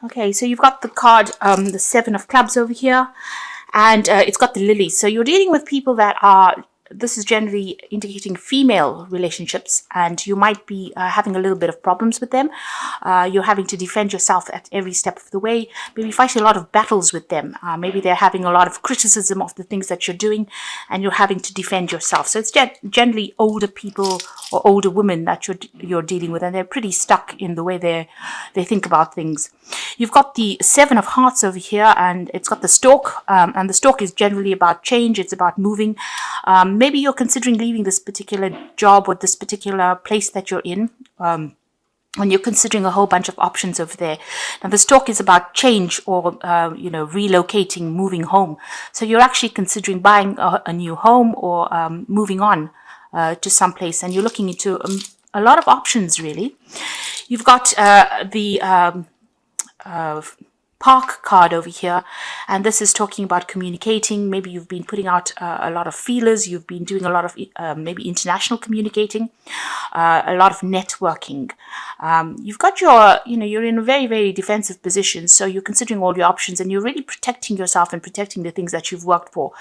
Okay, so you've got the card, the Seven of Clubs over here, and it's got the lily. So you're dealing with people that are, this is generally indicating female relationships, and you might be having a little bit of problems with them. You're having to defend yourself at every step of the way, maybe fighting a lot of battles with them. Maybe they're having a lot of criticism of the things that you're doing, and you're having to defend yourself. So it's generally older people or older women that you're dealing with, and they're pretty stuck in the way they think about things. You've got the Seven of Hearts over here, and it's got the Stork, and the Stork is generally about change. It's about moving. Maybe you're considering leaving this particular job or this particular place that you're in. And you're considering a whole bunch of options over there. Now, the Stork is about change or, relocating, moving home. So you're actually considering buying a new home or moving on to some place, and you're looking into a lot of options, really. You've got the Park card over here, and this is talking about communicating. Maybe you've been putting out a lot of feelers, you've been doing a lot of maybe international communicating, a lot of networking. You've got you're in a very, very defensive position, so you're considering all your options, and you're really protecting yourself and protecting the things that you've worked for.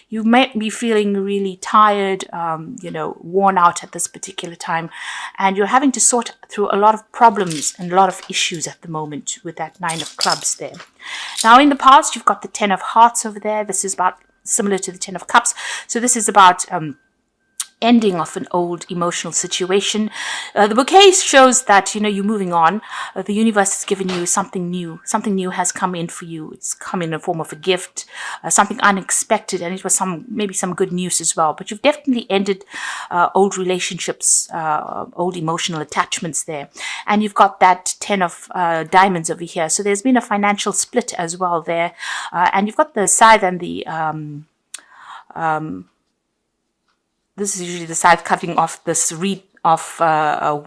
You might be feeling really tired, worn out at this particular time, and you're having to sort through a lot of problems and a lot of issues at the moment with that Nine of Clubs there. Now, in the past, you've got the Ten of Hearts over there. This is about similar to the Ten of Cups. So this is about ending of an old emotional situation. The bouquet shows that, you're moving on. The universe has given you something new. Something new has come in for you. It's come in the form of a gift, something unexpected, and it was maybe some good news as well. But you've definitely ended old relationships, old emotional attachments there. And you've got that Ten of Diamonds over here. So there's been a financial split as well there. And you've got the scythe and the this is usually the scythe cutting off this reed of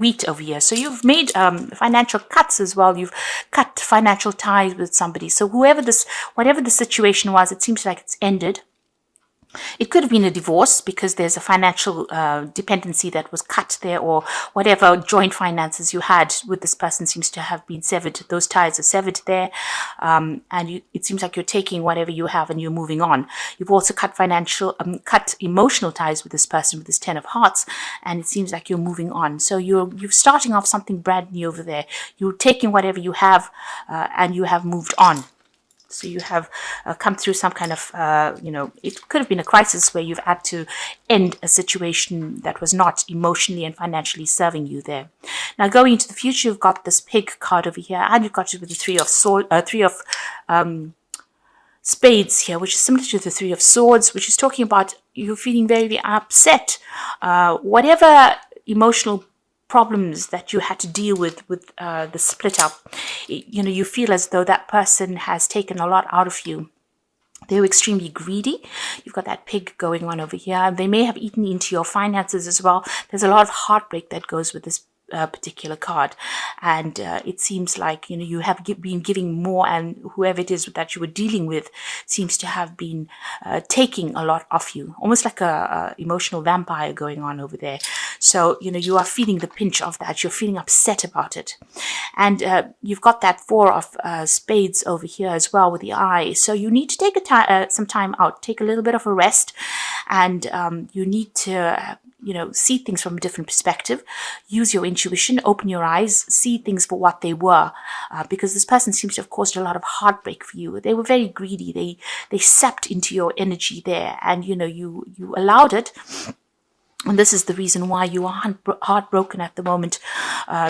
wheat over here. So you've made financial cuts as well. You've cut financial ties with somebody. So whatever the situation was, it seems like it's ended. It could have been a divorce because there's a financial dependency that was cut there, or whatever joint finances you had with this person seems to have been severed. Those ties are severed there, and it seems like you're taking whatever you have and you're moving on. You've also cut emotional ties with this person with this Ten of Hearts, and it seems like you're moving on. So you're starting off something brand new over there. You're taking whatever you have, and you have moved on. So you have come through some kind of, it could have been a crisis where you've had to end a situation that was not emotionally and financially serving you there. Now, going into the future, you've got this Pig card over here, and you've got it with the Three of Spades here, which is similar to the Three of Swords, which is talking about you feeling very, very upset. Whatever emotional problems that you had to deal with the split up, you feel as though that person has taken a lot out of you. They were extremely greedy. You've got that Pig going on over here. They may have eaten into your finances as well. There's a lot of heartbreak that goes with this particular card, and it seems like you have been giving more, and whoever it is that you were dealing with seems to have been taking a lot off you, almost like a emotional vampire going on over there. So you are feeling the pinch of that. You're feeling upset about it, and you've got that Four of Spades over here as well with the Eye. So you need to take some time out, take a little bit of a rest, and you need to see things from a different perspective. Use your intuition, open your eyes, see things for what they were, because this person seems to have caused a lot of heartbreak for you. They were very greedy. They sapped into your energy there, and you allowed it. And this is the reason why you are heartbroken at the moment.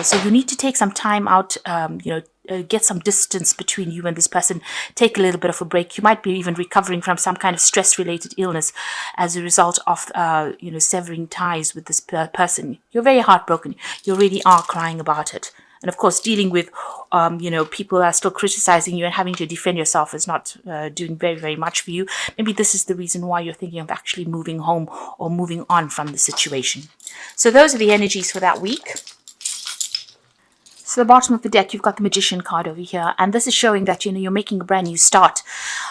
So you need to take some time out, get some distance between you and this person. Take a little bit of a break. You might be even recovering from some kind of stress-related illness as a result of, severing ties with this person. You're very heartbroken. You really are crying about it. And of course, dealing with, people are still criticizing you and having to defend yourself is not doing very, very much for you. Maybe this is the reason why you're thinking of actually moving home or moving on from the situation. So those are the energies for that week. So the bottom of the deck, you've got the Magician card over here, and this is showing that you're making a brand new start.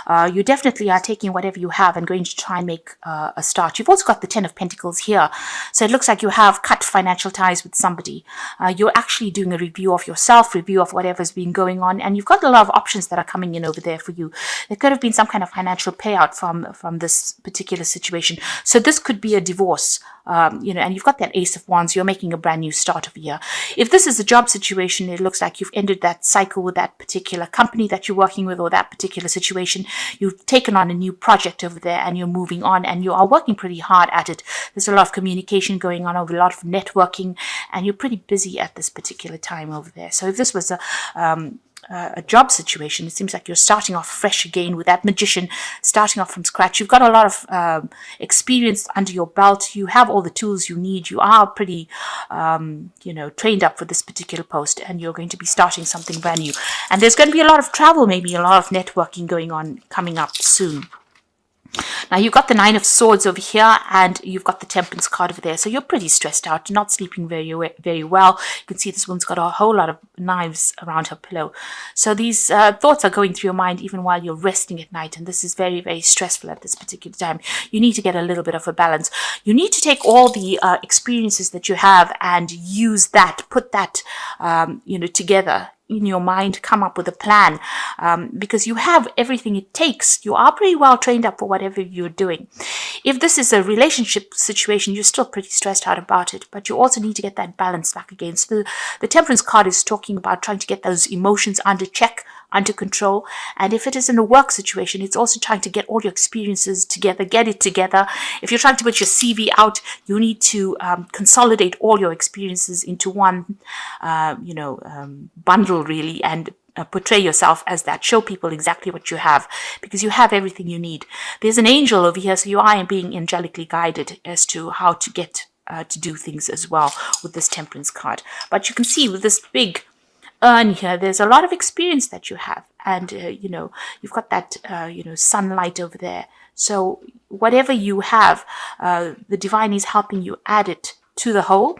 You definitely are taking whatever you have and going to try and make a start. You've also got the Ten of Pentacles here. So it looks like you have cut financial ties with somebody. You're actually doing a review of yourself, review of whatever's been going on, and you've got a lot of options that are coming in over there for you. There could have been some kind of financial payout from this particular situation. So this could be a divorce. And you've got that Ace of Wands. You're making a brand new start over here. If this is a job situation, it looks like you've ended that cycle with that particular company that you're working with or that particular situation. You've taken on a new project over there and you're moving on and you are working pretty hard at it. There's a lot of communication going on, over a lot of networking, and you're pretty busy at this particular time over there. So if this was a job situation, it seems like you're starting off fresh again with that Magician, starting off from scratch. You've got a lot of experience under your belt. You have all the tools you need. You are pretty, trained up for this particular post, and you're going to be starting something brand new. And there's going to be a lot of travel, maybe a lot of networking going on coming up soon. Now you've got the Nine of Swords over here and you've got the Temperance card over there. So you're pretty stressed out, not sleeping very well. You can see this woman's got a whole lot of knives around her pillow. So these thoughts are going through your mind even while you're resting at night. And this is very, very stressful at this particular time. You need to get a little bit of a balance. You need to take all the experiences that you have and use that, put that, together in your mind, come up with a plan, because you have everything it takes. You are pretty well trained up for whatever you're doing. If this is a relationship situation, you're still pretty stressed out about it, but you also need to get that balance back again. So the Temperance card is talking about trying to get those emotions under check, under control. And if it is in a work situation, it's also trying to get all your experiences together, get it together. If you're trying to put your CV out, you need to consolidate all your experiences into one, bundle really, and portray yourself as that. Show people exactly what you have, because you have everything you need. There's an angel over here, so you are being angelically guided as to how to get to do things as well with this Temperance card. But you can see with this big urn here, there's a lot of experience that you have, and you've got that sunlight over there. So whatever you have, the divine is helping you add it to the whole.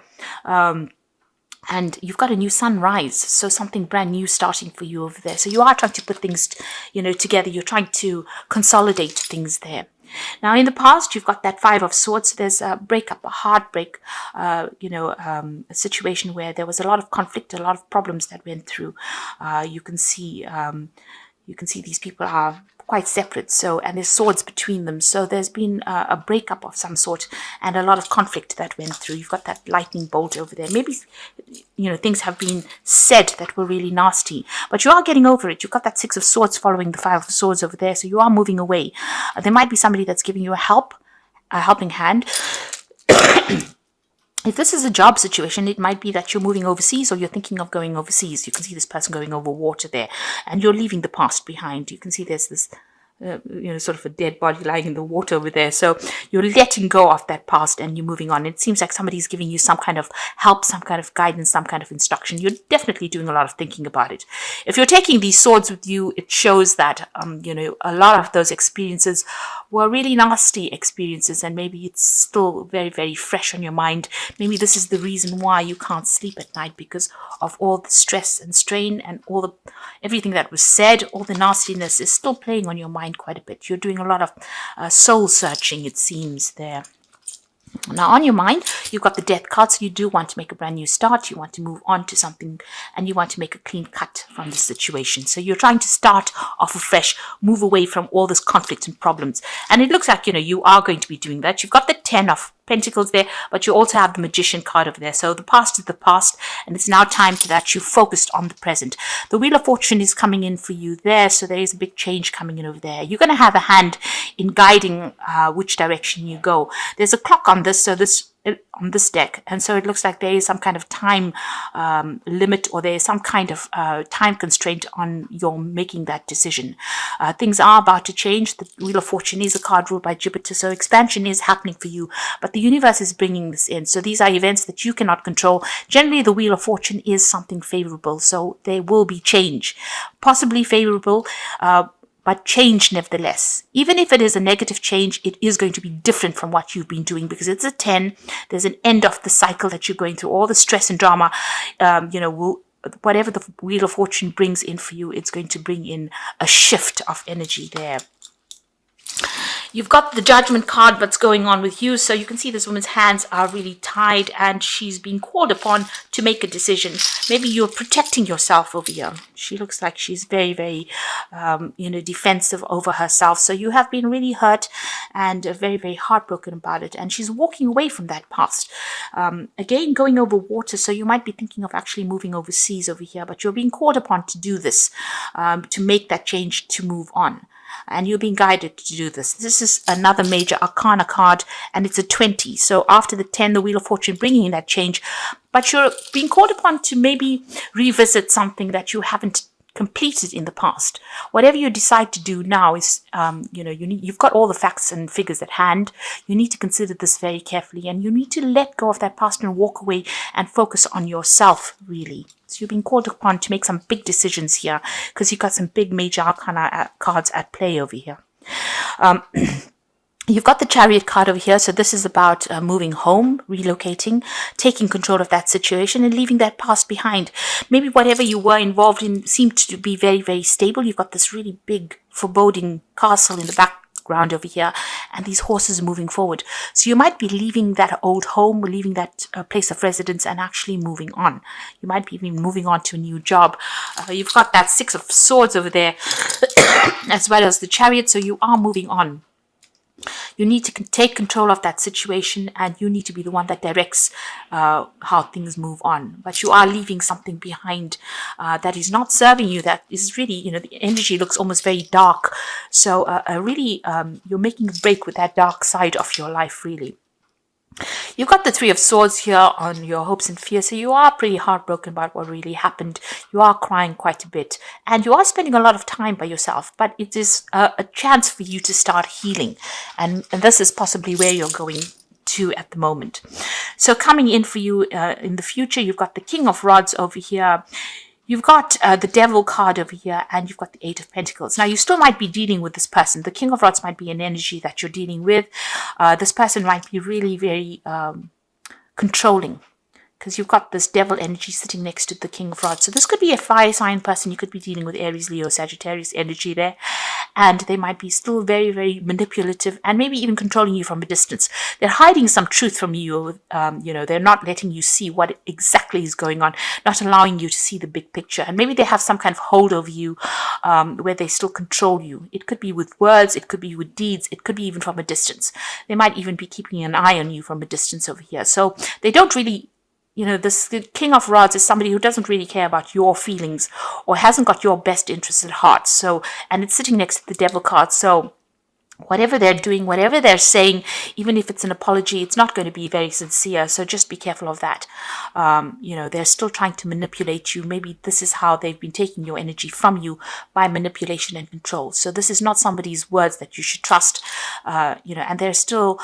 And you've got a new sunrise, so something brand new starting for you over there. So you are trying to put things, together. You're trying to consolidate things there. Now, in the past, you've got that Five of Swords. There's a breakup, a heartbreak, a situation where there was a lot of conflict, a lot of problems that went through. You can see these people are quite separate. So, and there's swords between them. So there's been a breakup of some sort and a lot of conflict that went through. You've got that lightning bolt over there. Maybe, things have been said that were really nasty, but you are getting over it. You've got that Six of Swords following the Five of Swords over there. So you are moving away. There might be somebody that's giving you a helping hand. If this is a job situation, it might be that you're moving overseas or you're thinking of going overseas. You can see this person going over water there, and you're leaving the past behind. You can see there's this sort of a dead body lying in the water over there. So you're letting go of that past and you're moving on. It seems like somebody's giving you some kind of help, some kind of guidance, some kind of instruction. You're definitely doing a lot of thinking about it. If you're taking these swords with you, it shows that, a lot of those experiences were really nasty experiences, and maybe it's still very, very fresh on your mind. Maybe this is the reason why you can't sleep at night, because of all the stress and strain and everything that was said. All the nastiness is still playing on your mind quite a bit. You're doing a lot of soul searching, it seems, there. Now, on your mind, you've got the Death card, so you do want to make a brand new start. You want to move on to something, and you want to make a clean cut from the situation. So you're trying to start off afresh, move away from all this conflict and problems. And it looks like, you are going to be doing that. You've got the Ten of Pentacles there, but you also have the Magician card over there. So the past is the past, and it's now time to that you focused on the present. The Wheel of Fortune is coming in for you there, so there is a big change coming in over there. You're going to have a hand in guiding which direction you go. There's a clock on this, so on this deck, and so it looks like there is some kind of time limit, or there is some kind of time constraint on your making that decision. Things are about to change. The Wheel of Fortune is a card ruled by Jupiter, so expansion is happening for you, but the universe is bringing this in. So these are events that you cannot control. Generally, the Wheel of Fortune is something favorable, so there will be change, possibly favorable, but change nevertheless. Even if it is a negative change, it is going to be different from what you've been doing, because it's a 10. There's an end of the cycle that you're going through. All the stress and drama, whatever the Wheel of Fortune brings in for you, it's going to bring in a shift of energy there. You've got the judgment card, what's going on with you. So you can see this woman's hands are really tied and she's being called upon to make a decision. Maybe you're protecting yourself over here. She looks like she's very, very, defensive over herself. So you have been really hurt and very, very heartbroken about it. And she's walking away from that past. Again, going over water. So you might be thinking of actually moving overseas over here, but you're being called upon to do this, to make that change, to move on. And you're being guided to do this. This is another major arcana card, and it's a 20. So after the 10, the Wheel of Fortune bringing in that change. But you're being called upon to maybe revisit something that you haven't completed in the past. Whatever you decide to do now is, you've got all the facts and figures at hand. You need to consider this very carefully, and you need to let go of that past and walk away and focus on yourself, really. So you're being called upon to make some big decisions here because you've got some big major arcana cards at play over here. You've got the Chariot card over here. So this is about moving home, relocating, taking control of that situation and leaving that past behind. Maybe whatever you were involved in seemed to be very, very stable. You've got this really big foreboding castle in the background over here, and these horses are moving forward. So you might be leaving that old home, leaving that place of residence and actually moving on. You might be even moving on to a new job. You've got that Six of Swords over there as well as the Chariot. So you are moving on. You need to take control of that situation, and you need to be the one that directs how things move on. But you are leaving something behind that is not serving you, that is really, the energy looks almost very dark. So really, you're making a break with that dark side of your life, really. You've got the Three of Swords here on your hopes and fears, so you are pretty heartbroken about what really happened. You are crying quite a bit, and you are spending a lot of time by yourself, but it is a chance for you to start healing, and this is possibly where you're going to at the moment. So coming in for you in the future, you've got the King of Rods over here. You've got the Devil card over here, and you've got the Eight of Pentacles. Now, you still might be dealing with this person. The King of Rods might be an energy that you're dealing with. This person might be really very controlling, because you've got this Devil energy sitting next to the King of Rods. So this could be a fire sign person. You could be dealing with Aries, Leo, Sagittarius energy there. And they might be still very, very manipulative and maybe even controlling you from a distance. They're hiding some truth from you. They're not letting you see what exactly is going on, not allowing you to see the big picture. And maybe they have some kind of hold over you where they still control you. It could be with words. It could be with deeds. It could be even from a distance. They might even be keeping an eye on you from a distance over here. So they don't really... the King of Rods is somebody who doesn't really care about your feelings or hasn't got your best interests at heart. So, and it's sitting next to the Devil card. So whatever they're doing, whatever they're saying, even if it's an apology, it's not going to be very sincere. So just be careful of that. They're still trying to manipulate you. Maybe this is how they've been taking your energy from you, by manipulation and control. So this is not somebody's words that you should trust. And they're still,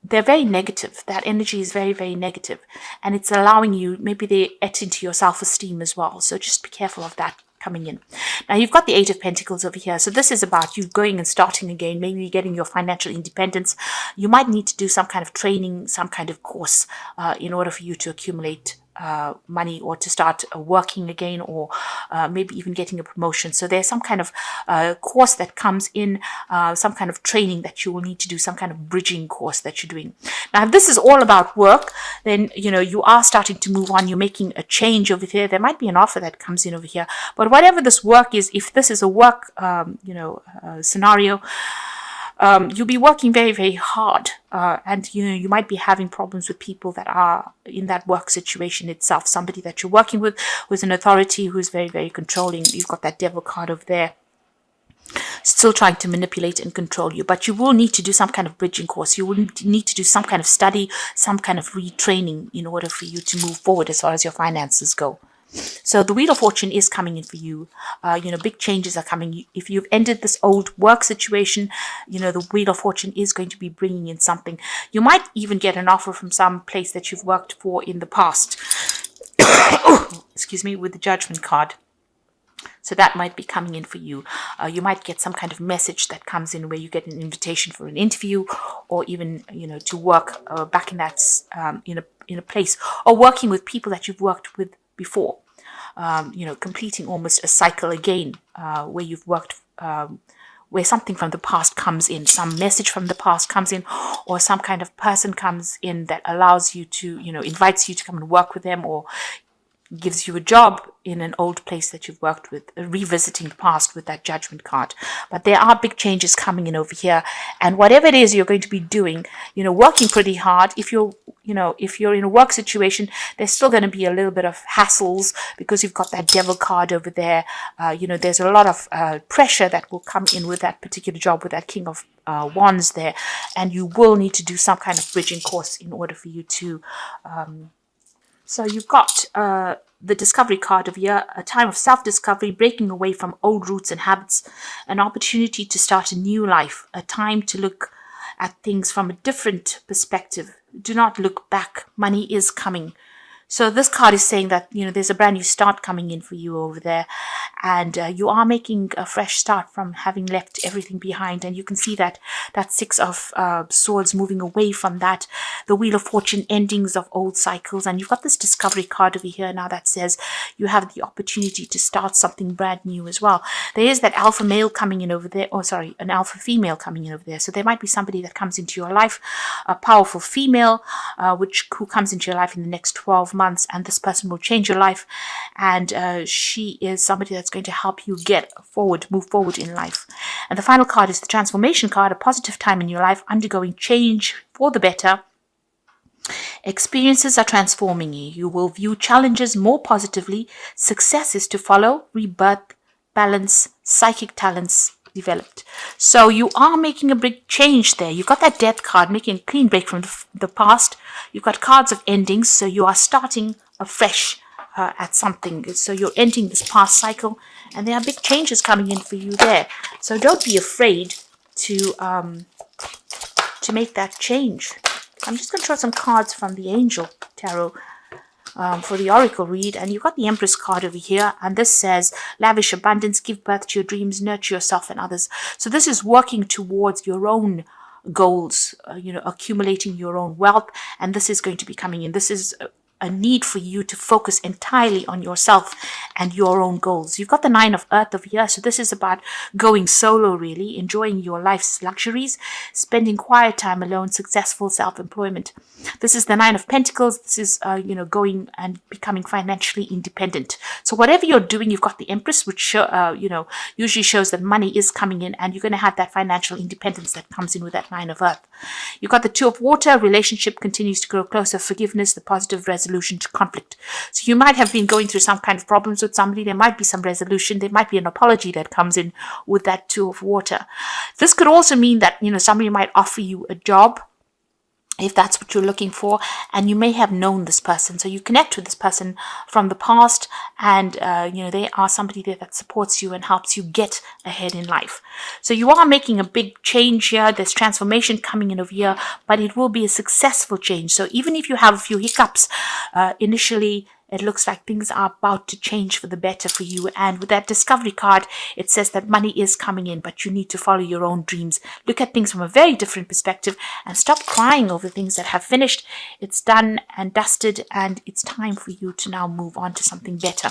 they're very negative. That energy is very, very negative. And it's allowing you, maybe they eat into your self-esteem as well. So just be careful of that coming in. Now, you've got the Eight of Pentacles over here. So this is about you going and starting again, maybe getting your financial independence. You might need to do some kind of training, some kind of course in order for you to accumulate money or to start working again, or maybe even getting a promotion. So there's some kind of course that comes in, some kind of training that you will need to do, some kind of bridging course that you're doing. Now, if this is all about work, then, you are starting to move on. You're making a change over here. There might be an offer that comes in over here. But whatever this work is, if this is a work, scenario, you'll be working very, very hard. And, you might be having problems with people that are in that work situation itself. Somebody that you're working with who's an authority, who's very, very controlling. You've got that Devil card over there, still trying to manipulate and control you. But you will need to do some kind of bridging course. You will need to do some kind of study, some kind of retraining in order for you to move forward as far as your finances go. So the Wheel of Fortune is coming in for you. Big changes are coming. If you've ended this old work situation, the Wheel of Fortune is going to be bringing in something. You might even get an offer from some place that you've worked for in the past. Excuse me, with the Judgment card. So that might be coming in for you. You might get some kind of message that comes in where you get an invitation for an interview, or even, to work back in that, in a place, or working with people that you've worked with before, completing almost a cycle again, where you've worked where something from the past comes in, some message from the past comes in, or some kind of person comes in that allows you to, invites you to come and work with them, or gives you a job in an old place that you've worked with, revisiting the past with that Judgment card. But there are big changes coming in over here, and whatever it is you're going to be doing, working pretty hard. If you're in a work situation, there's still going to be a little bit of hassles because you've got that Devil card over there. There's a lot of pressure that will come in with that particular job, with that King of Wands there, and you will need to do some kind of bridging course in order for you to so you've got the Discovery card of here, a time of self-discovery, breaking away from old roots and habits, an opportunity to start a new life, a time to look at things from a different perspective. Do not look back. Money is coming. So this card is saying that, there's a brand new start coming in for you over there. And you are making a fresh start from having left everything behind. And you can see that Six of Swords moving away from that. The Wheel of Fortune, endings of old cycles. And you've got this Discovery card over here now that says you have the opportunity to start something brand new as well. There is that alpha male coming in over there. Oh, sorry, an alpha female coming in over there. So there might be somebody that comes into your life, a powerful female, who comes into your life in the next 12 months, and this person will change your life, and she is somebody that's going to help you move forward in life. And the final card is the Transformation card, a positive time in your life, undergoing change for the better. Experiences are transforming you. You will view challenges more positively. Success is to follow. Rebirth, balance, psychic talents developed. So you are making a big change there. You've got that Death card, making a clean break from the past. You've got cards of endings, so you are starting afresh at something. So you're ending this past cycle, and there are big changes coming in for you there. So don't be afraid to make that change. I'm just going to draw some cards from the Angel Tarot for the Oracle read, and you've got the Empress card over here, and this says lavish abundance, give birth to your dreams, nurture yourself and others. So this is working towards your own goals, accumulating your own wealth, and this is going to be coming in. This is a need for you to focus entirely on yourself and your own goals. You've got the Nine of Earth over here, so this is about going solo, really, enjoying your life's luxuries, spending quiet time alone, successful self-employment. This is the Nine of Pentacles. This is, going and becoming financially independent. So whatever you're doing, you've got the Empress, which, usually shows that money is coming in, and you're going to have that financial independence that comes in with that Nine of Earth. You've got the Two of Water. Relationship continues to grow closer. Forgiveness, the positive resolution to conflict. So you might have been going through some kind of problems with somebody. There might be some resolution. There might be an apology that comes in with that Two of Water. This could also mean that, somebody might offer you a job, if that's what you're looking for, and you may have known this person. So you connect with this person from the past, and they are somebody there that supports you and helps you get ahead in life. So you are making a big change here. There's transformation coming in over here, but it will be a successful change. So even if you have a few hiccups initially, it looks like things are about to change for the better for you. And with that Discovery card, it says that money is coming in, but you need to follow your own dreams. Look at things from a very different perspective and stop crying over things that have finished. It's done and dusted, and it's time for you to now move on to something better.